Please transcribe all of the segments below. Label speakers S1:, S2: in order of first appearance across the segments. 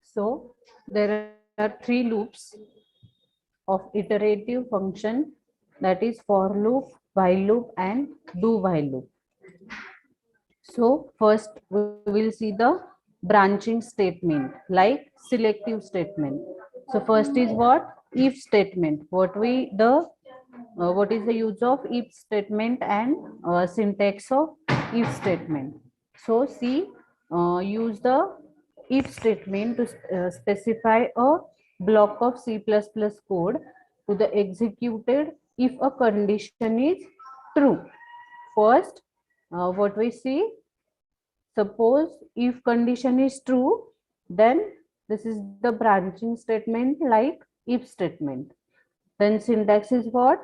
S1: So there are three loops of iterative function, that is for loop, while loop and do while loop. So first we will see the branching statement like selective statement. So first is what? If statement. What is the use of if statement and syntax of if statement? So see, use the if statement to specify a block of C++ code to the executed if a condition is true. First, what we see, suppose if condition is true, then this is the branching statement like if statement. Then syntax is what?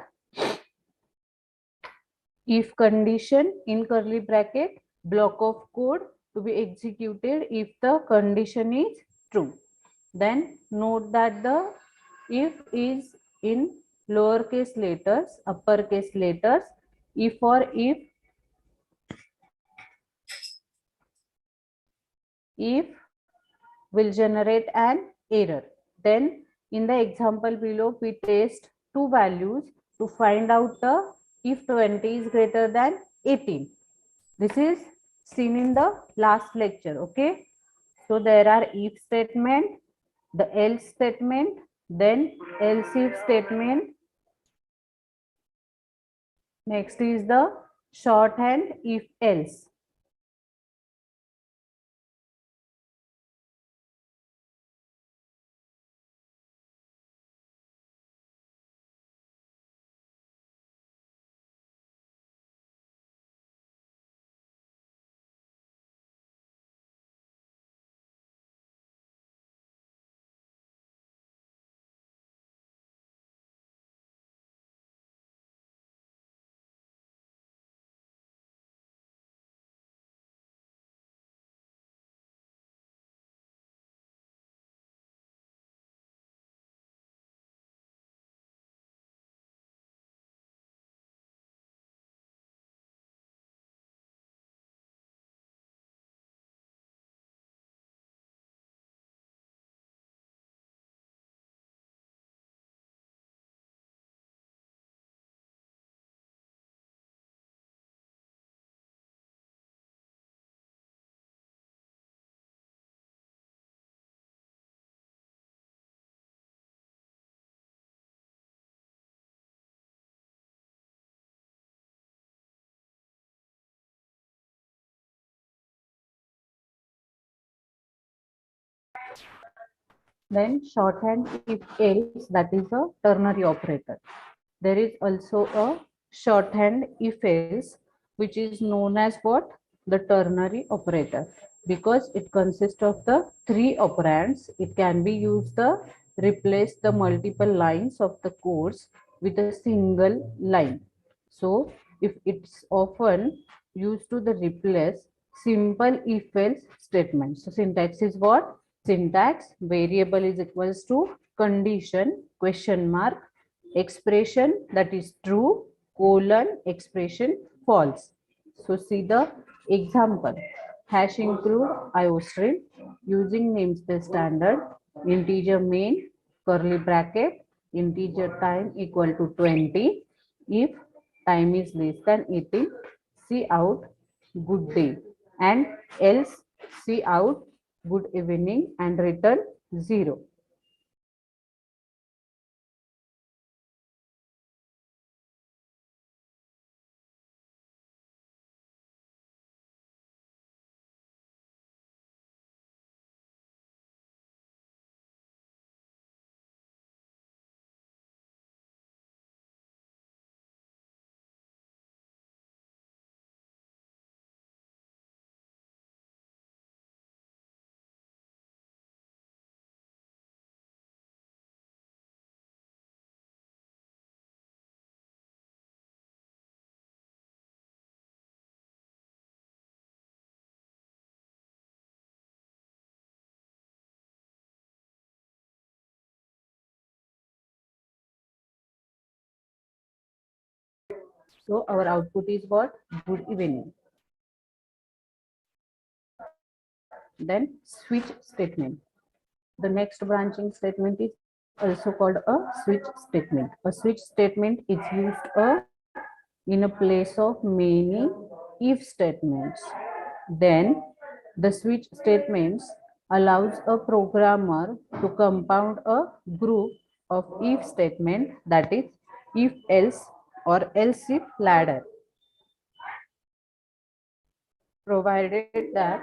S1: If condition in curly bracket block of code to be executed if the condition is true. Then note that the if is in lowercase letters, uppercase letters. If or if will generate an error. Then in the example below, we test two values to find out the if 20 is greater than 18. This is seen in the last lecture. Okay. So there are if statement, the else statement, then else if statement. Next is the shorthand if else. Then shorthand if else, that is a ternary operator. There is also a shorthand if else, which is known as what? The ternary operator, because it consists of the three operands. It can be used to replace the multiple lines of the codes with a single line. So if it's often used to the replace simple if else statement. So syntax is what? Syntax variable is equals to condition question mark expression, that is true, colon expression false. So see the example. Hash include iostream using namespace standard, integer main, curly bracket, integer time equal to 20. If time is less than 18, see out good day, and else see out good evening and return 0. So our output is what? Good evening. Then switch statement. The next branching statement is also called a switch statement. A switch statement is used in a place of many if statements. Then the switch statements allows a programmer to compound a group of if statement, that is if else or else if ladder, provided that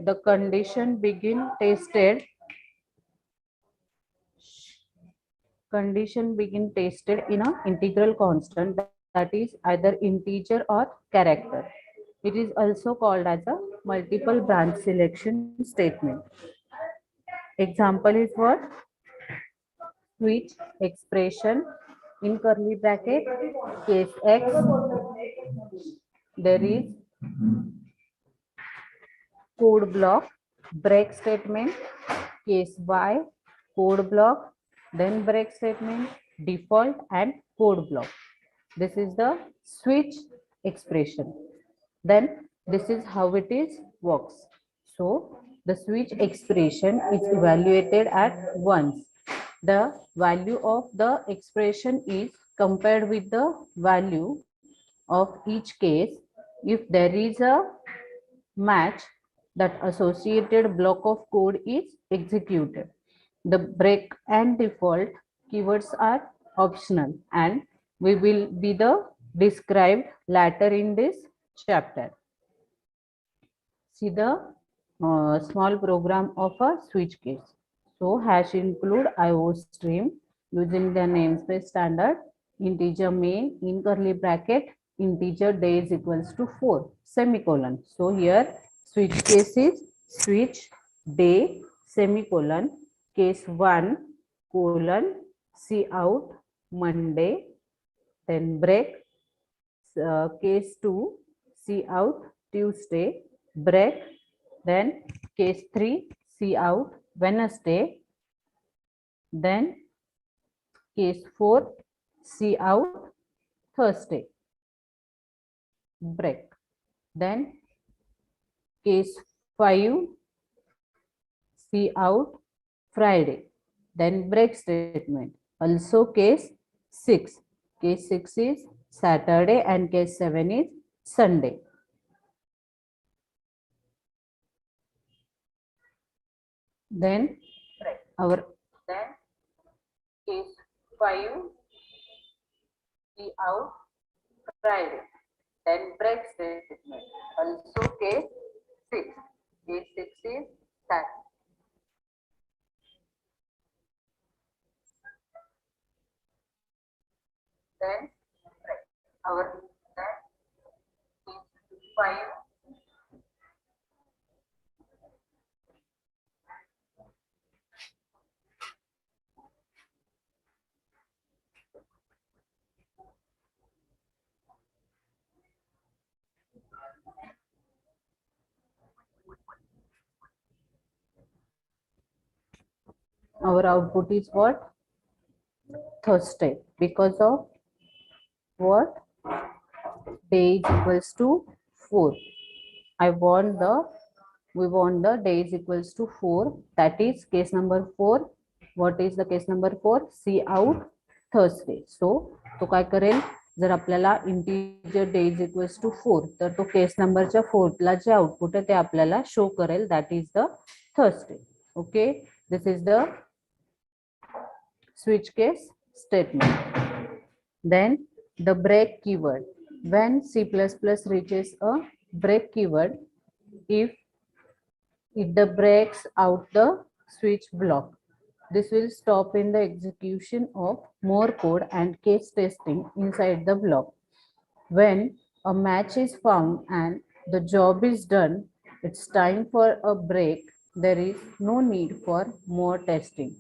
S1: the condition begin tested in a integral constant, that is either integer or character. It is also called as a multiple branch selection statement. Example is what? Switch expression in curly bracket case x, there is code block, break statement, case y, code block, then break statement, default and code block. This is the switch expression. Then this is how it is works. So the switch expression is evaluated at once. The value of the expression is compared with the value of each case. If there is a match, that associated block of code is executed. The break and default keywords are optional and we will be the described later in this chapter. See the small program of a switch case. So hash include IO stream using the namespace standard, integer main in curly bracket, integer days equals to 4 semicolon. So here switch case is switch day semicolon case 1 colon C out Monday, then break case 2 C out Tuesday, break, then case 3 C out Wednesday, then case 4 C out Thursday, break, then case 5 C out Friday, then break statement. Also case 6. Case 6 is Saturday and case 7 is Sunday. Then our case 5 C out Friday, then break statement. Also case 6. Case 6 is Saturday. Then our case 5 our output is what? Thursday, because of what? Day is equals to 4. We want the day is equals to 4. That is case number 4. What is the case number 4? C out Thursday. So तो काय करेल, जर आपल्याला integer d is equals to 4 तर तो case नंबरच्या 4 ला जे output आहे ते आपल्याला शो करेल, that is the Thursday. Okay, this is the switch case statement. Then the break keyword. When C++ reaches a break keyword, if it breaks out the switch block, this will stop in the execution of more code and case testing inside the block. When a match is found and the job is done, it's time for a break. There is no need for more testing.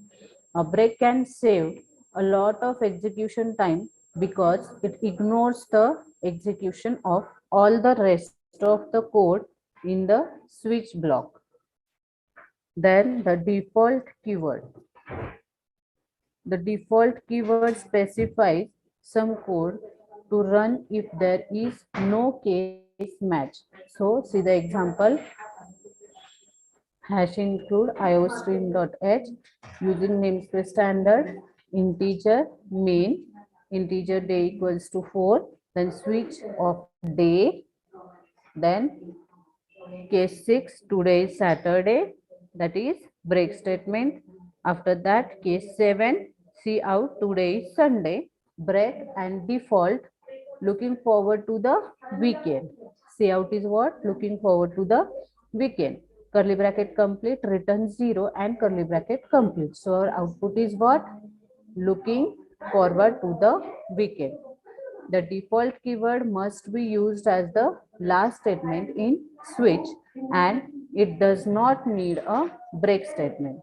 S1: A break can save a lot of execution time because it ignores the execution of all the rest of the code in the switch block. Then the default keyword. The default keyword specifies some code to run if there is no case match. So see the example. hash include iostream.h using namespace standard integer main integer day equals to 4, then switch of day, then case 6 today is Saturday, that is break statement. After that case 7 see out today is Sunday, break and default looking forward to the weekend. See out is what? Looking forward to the weekend. Curly bracket complete, return 0 and curly bracket complete. So our output is what? Looking forward to the weekend. The default keyword must be used as the last statement in switch and it does not need a break statement.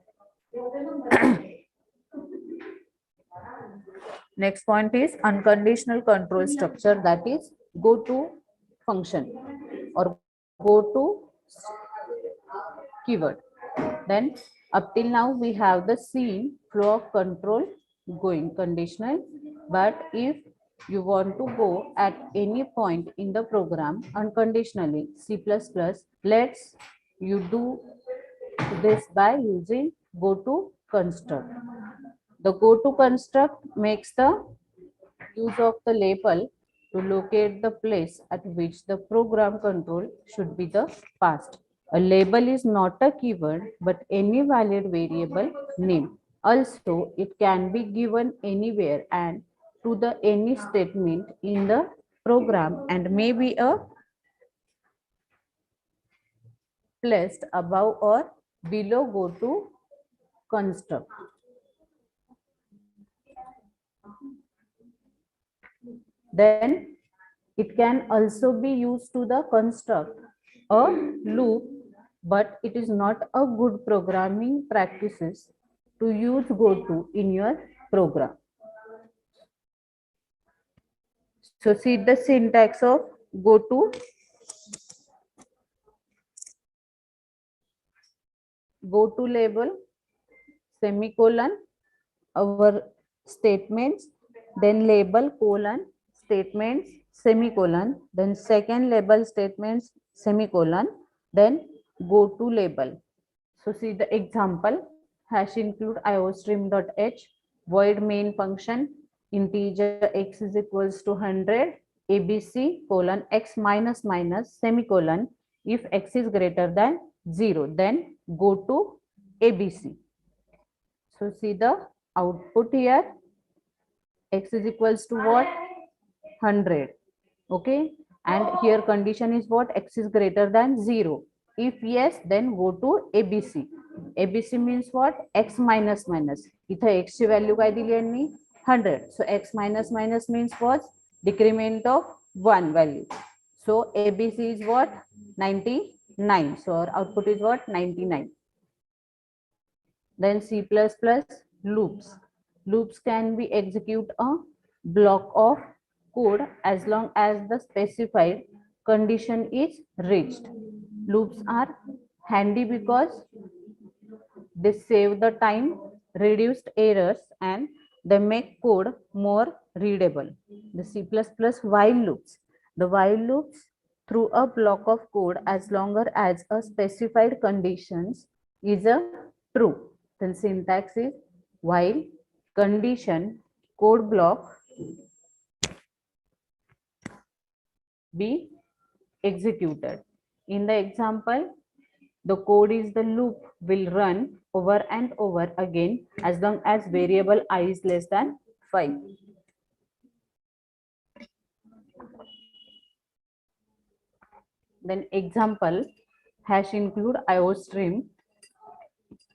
S1: Next point is unconditional control structure, that is go to function or go to keyword. Then up till now we have the scene flow of control going conditional, but if you want to go at any point in the program unconditionally C++, let's you do this by using go to construct. The go to construct makes the use of the label to locate the place at which the program control should be the passed. A label is not a keyword but any valid variable name. Also, it can be given anywhere and to the any statement in the program and may be a placed above or below go to construct. Then it can also be used to the construct a loop, but it is not a good programming practices to use goto in your program. So see the syntax of goto. Goto label semicolon our statements, then label colon statements semicolon, then second label statements semicolon, then go to label. So see the example, hash include iostream.h void main function integer x is equals to 100 abc colon x minus minus semicolon, if x is greater than 0 then go to abc. So see the output here, x is equals to what? 100. Okay, and here condition is what? X is greater than 0. If yes, then go to ABC. ABC means what? X minus minus. इथे x ची value काय दिली यांनी? 100. So x minus minus means what? Decrement of 1 value. So ABC is what? 99. So our output is what? 99. Then C++ loops. Loops can be execute a block of code as long as the specified condition is reached. Loops are handy because they save the time, reduced errors, and they make code more readable. The C++ while loops. The while loops through a block of code as long as a specified conditions is a true. Then syntax is while condition code block be executed. In the example, the code is the loop will run over and over again as long as variable I is less than 5. Then example, hash include iostream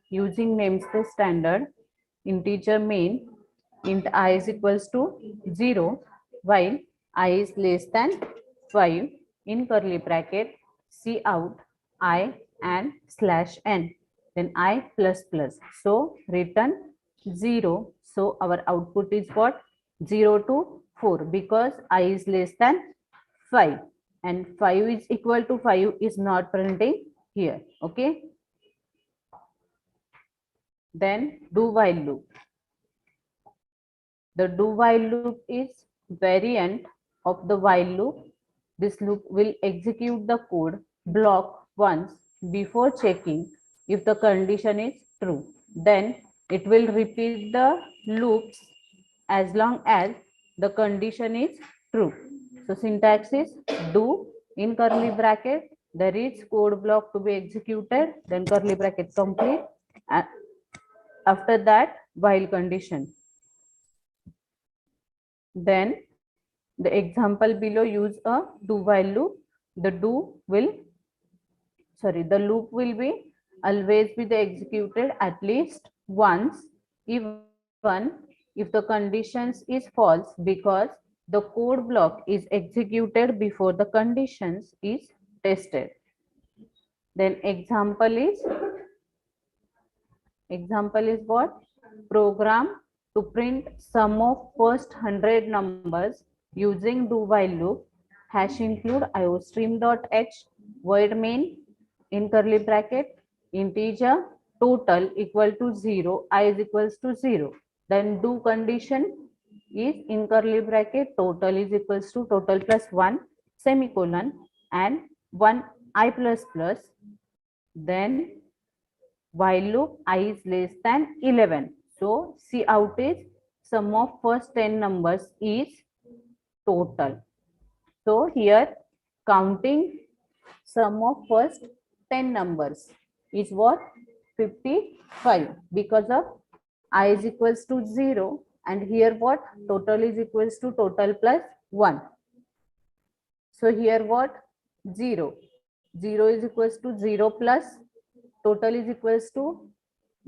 S1: using namespace standard integer main int I is equals to 0 while I is less than 5 in curly bracket C out I and /n, then I plus plus. So return 0. So our output is what? 0 to 4 because I is less than 5 and 5 is equal to 5 is not printing here. Okay. Then do while loop. The do while loop is variant of the while loop. This loop will execute the code block once before checking if the condition is true. Then it will repeat the loops as long as the condition is true. So syntax is do in curly bracket, there is code block to be executed, then curly bracket complete. After that, while condition. Then the example below use a do while loop. The loop will be always be executed at least once, even if the conditions is false, because the code block is executed before the conditions is tested. Then example is what? Program to print sum of first 100 numbers using do while loop. Hash include iostream.h, void main in curly bracket, integer total equal to 0, I is equals to 0. Then do condition is in curly bracket, total is equals to total plus 1 semicolon and 1 I plus plus. Then while loop I is less than 11. So C out is sum of first 10 numbers is total. So here counting sum of first 10 numbers is what? 55, because of I is equals to 0, and here what? Total is equals to total plus 1. So here what? 0. 0 is equals to 0 plus total is equals to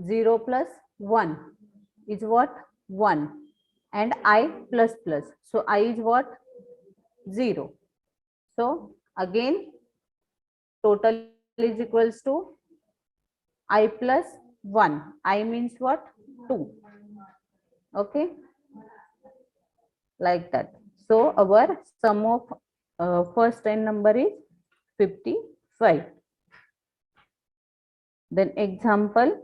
S1: 0 plus 1 is what? 1 and I plus plus. So I is what? 0. So again total is equals to I plus 1. I means what? 2. Okay, like that. So our sum of first 10 number is 55. Then example,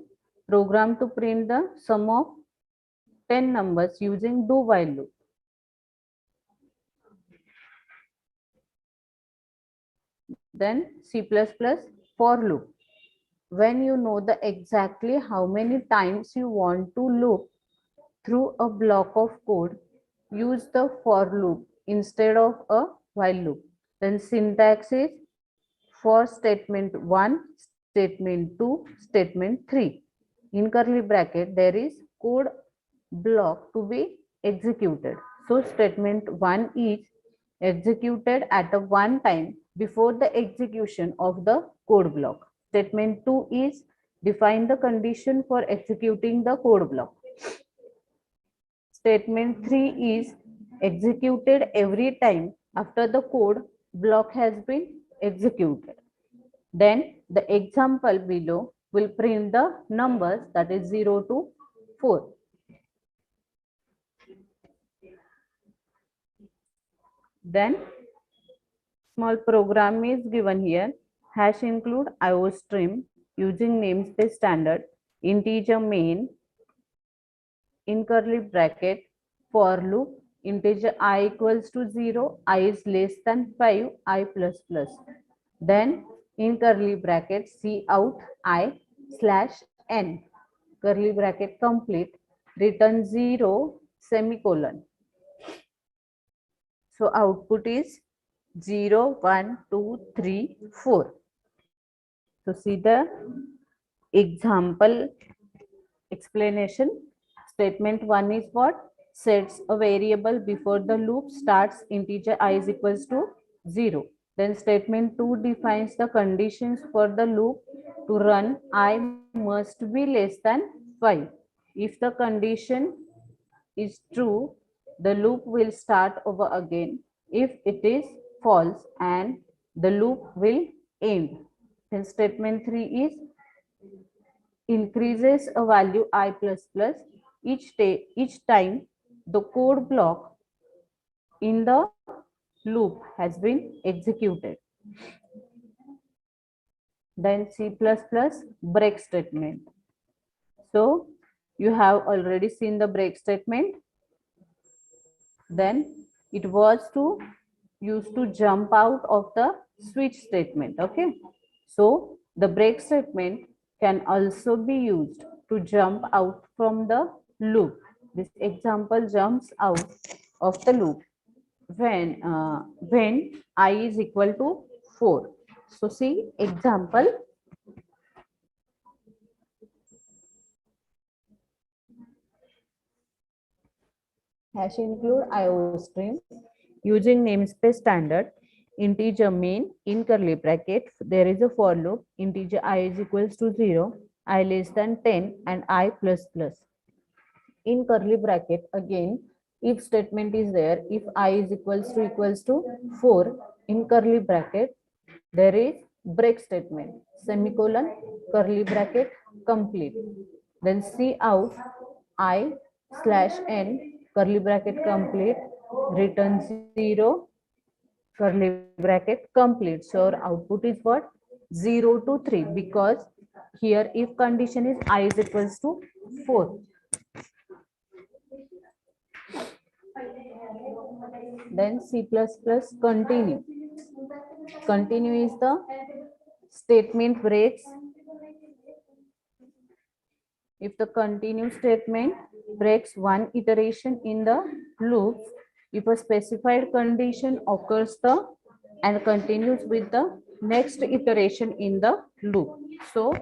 S1: program to print the sum of 10 numbers using do while loop. Then C++ for loop. When you know the exactly how many times you want to loop through a block of code, use the for loop instead of a while loop. Then syntax is for statement 1, statement 2, statement 3. In curly bracket, there is code block to be executed. So statement 1 is executed at a one time before the execution of the code block. Statement 2 is define the condition for executing the code block. Statement 3 is executed every time after the code block has been executed. Then the example below will print the numbers, that is 0 to 4. Then small program is given here. Hash include iostream using namespace standard, integer main in curly bracket, for loop, integer I equals to 0, I is less than 5, I plus plus. Then in curly bracket, C out I slash n, curly bracket complete, return 0 semicolon. So output is 0, 1, 2, 3, 4. So see the example explanation. Statement 1 is what? Sets a variable before the loop starts, integer I is equals to 0. Then statement 2 defines the conditions for the loop to run. I must be less than 5. If the condition is true, the loop will start over again. If it is false, and the loop will end. Then statement 3 is increases a value I plus plus each time the code block in the loop has been executed. Then C++ break statement. So you have already seen the break statement. Then it was to used to jump out of the switch statement. Okay, so the break statement can also be used to jump out from the loop. This example jumps out of the loop when I is equal to 4. So see example. Hash include IO stream using namespace standard integer main in curly bracket. There is a for loop integer I is equals to 0, I less than 10 and I plus plus. In curly bracket again if statement is there, if I is equals to 4 in curly bracket there is break statement semicolon curly bracket complete, then see out I slash n curly bracket complete return 0 curly bracket complete. So our output is what? 0 to 3 because here if condition is I is equals to 4. Then C++ continue. Continue is the statement breaks. If the continue statement breaks one iteration in the loop, if a specified condition occurs the and continues with the next iteration in the loop. So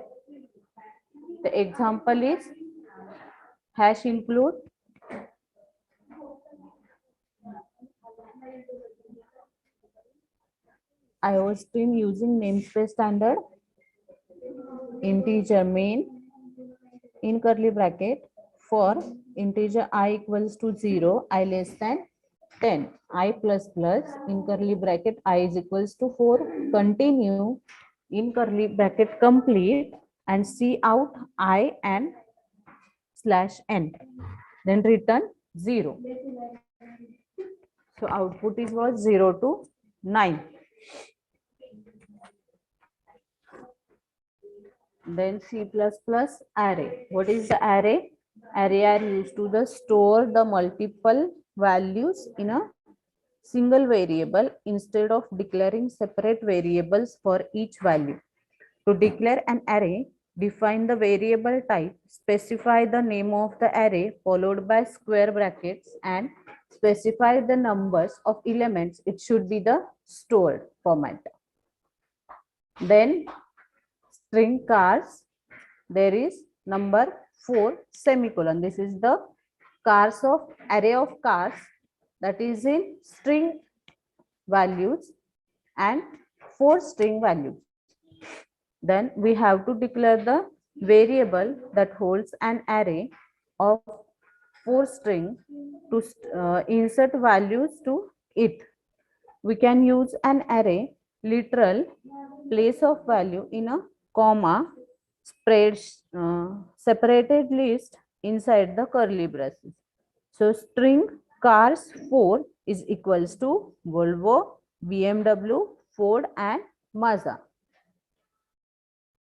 S1: the example is hash include IO stream using namespace standard integer main in curly bracket for integer I equals to 0, I less than 10, I plus plus in curly bracket I is equals to 4, continue in curly bracket complete and see out I and slash n, then return 0. So output is what? 0 to 9. Then C++ array. What is the array? Array are used to store the multiple values in a single variable instead of declaring separate variables for each value. To declare an array, define the variable type, specify the name of the array followed by square brackets and specify the numbers of elements. It should be the stored format. Then string cars, there is number 4 semicolon. This is the cars of array of cars that is in string values and 4 string values. Then we have to declare the variable that holds an array of 4 string to insert values to it. We can use an array literal place of value in a comma spread separated list inside the curly braces. So string cars 4 is equals to Volvo, BMW, Ford and Mazda.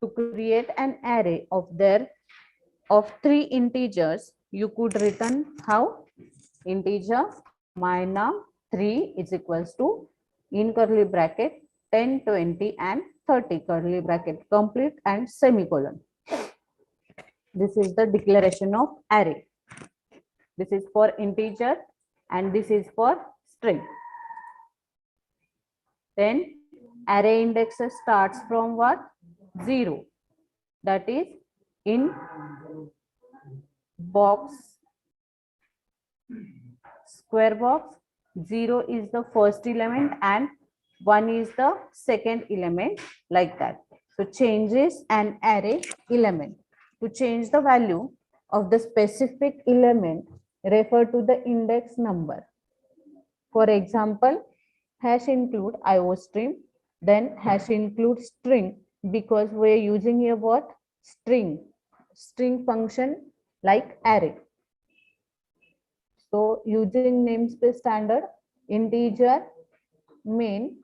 S1: To create an array of 3 integers, you could return how? Integer my num 3 is equals to in curly bracket 10, 20 and 30 curly bracket complete and semicolon. This is the declaration of array. This is for integer and this is for string. Then array indexes starts from what? 0. That is in box, square box, 0 is the first element and 1 is the second element, like that. So changes an array element. To change the value of the specific element, refer to the index number. For example, hash include IO stream, then hash include string, because we are using here what? String function like array. So using namespace standard integer main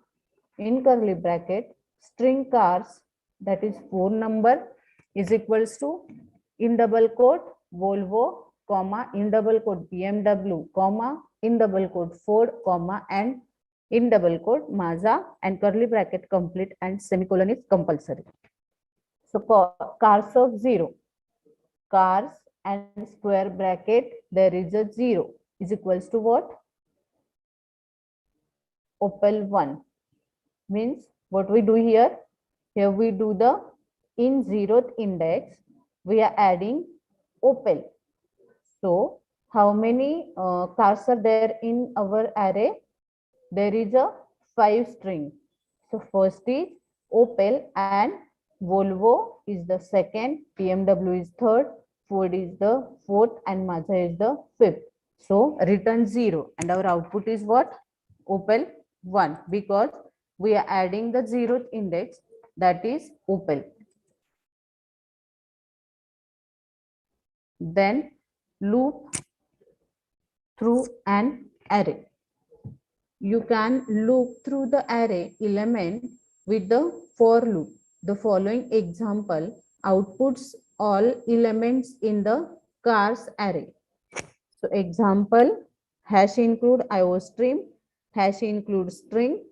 S1: in curly bracket string cars, that is 4 number, is equals to in double quote Volvo, comma in double quote BMW, comma in double quote Ford, comma and in double quote Mazda and curly bracket complete and semicolon is compulsory. So cars of 0, cars and square bracket, there is a 0 is equals to what? Opel 1. Means what we do here? Here we do the in zeroth index, we are adding Opel. So how many cars are there in our array? There is a 5 string. So first is Opel and Volvo is the second, BMW is third, Ford is the fourth, and Mazda is the fifth. So return 0 and our output is what? Opel 1, because we are adding the zeroth index, that is Opel. Then loop through an array. You can loop through the array element with the for loop. The following example outputs all elements in the cars array. So example, hash include IOStream, hash include string,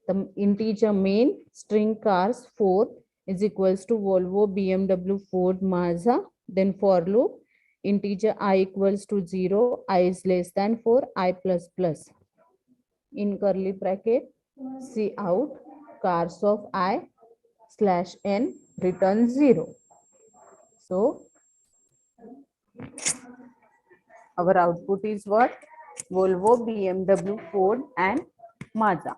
S1: the integer main, string cars 4 is equals to Volvo, BMW, Ford, Mazda. Then for loop, integer I equals to 0, I is less than 4, I plus plus. In curly bracket, C out, cars of I slash n return 0. So our output is what? Volvo, BMW, Ford and Mazda.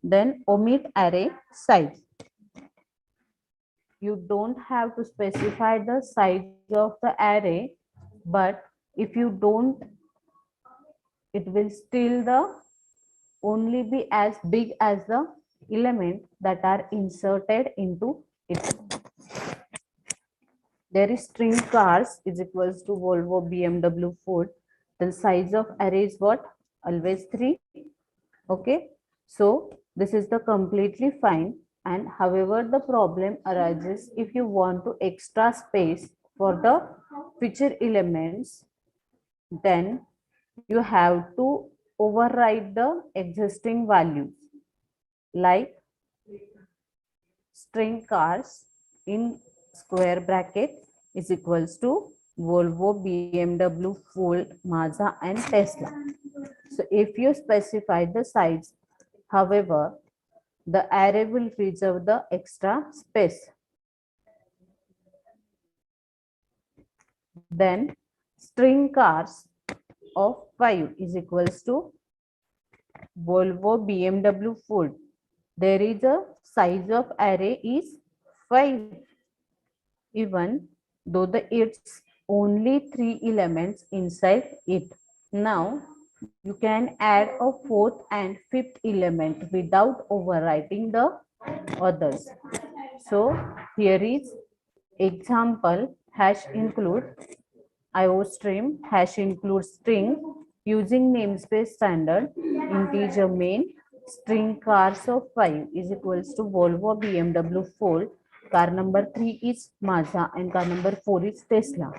S1: Then omit array size. You don't have to specify the size of the array, but if you don't, it will still the only be as big as the element that are inserted into it. There is string cars is equals to Volvo, BMW, Ford. The size of array is what? Always 3. Okay. So this is the completely fine. And however, the problem arises if you want to extra space for the feature elements, then you have to override the existing values, like string cars in square bracket is equals to Volvo, BMW, Ford, Mazda and Tesla. So if you specify the size, however, the array will reserve the extra space. Then string cars of 5 is equals to Volvo, BMW, Ford. There is a size of array is 5. Even though it's only 3 elements inside it. Now you can add a fourth and fifth element without overwriting the others. So here is example, hash include IOStream, hash include string using namespace standard, integer main, string cars of 5 is equals to Volvo, BMW, Ford, car number 3 is Mazda and car number 4 is Tesla.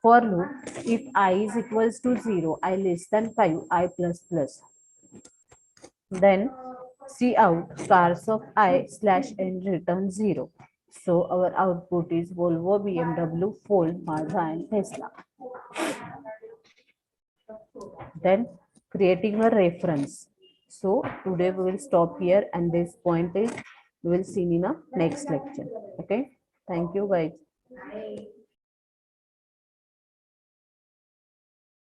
S1: For loop, if I is equals to 0, I less than 5, I plus plus. Then C out, cars of I slash n return 0. So our output is Volvo, BMW, Ford, Mazda and Tesla. Then creating a reference. So today we will stop here, and this point is we will see in a next lecture. Okay, thank you guys.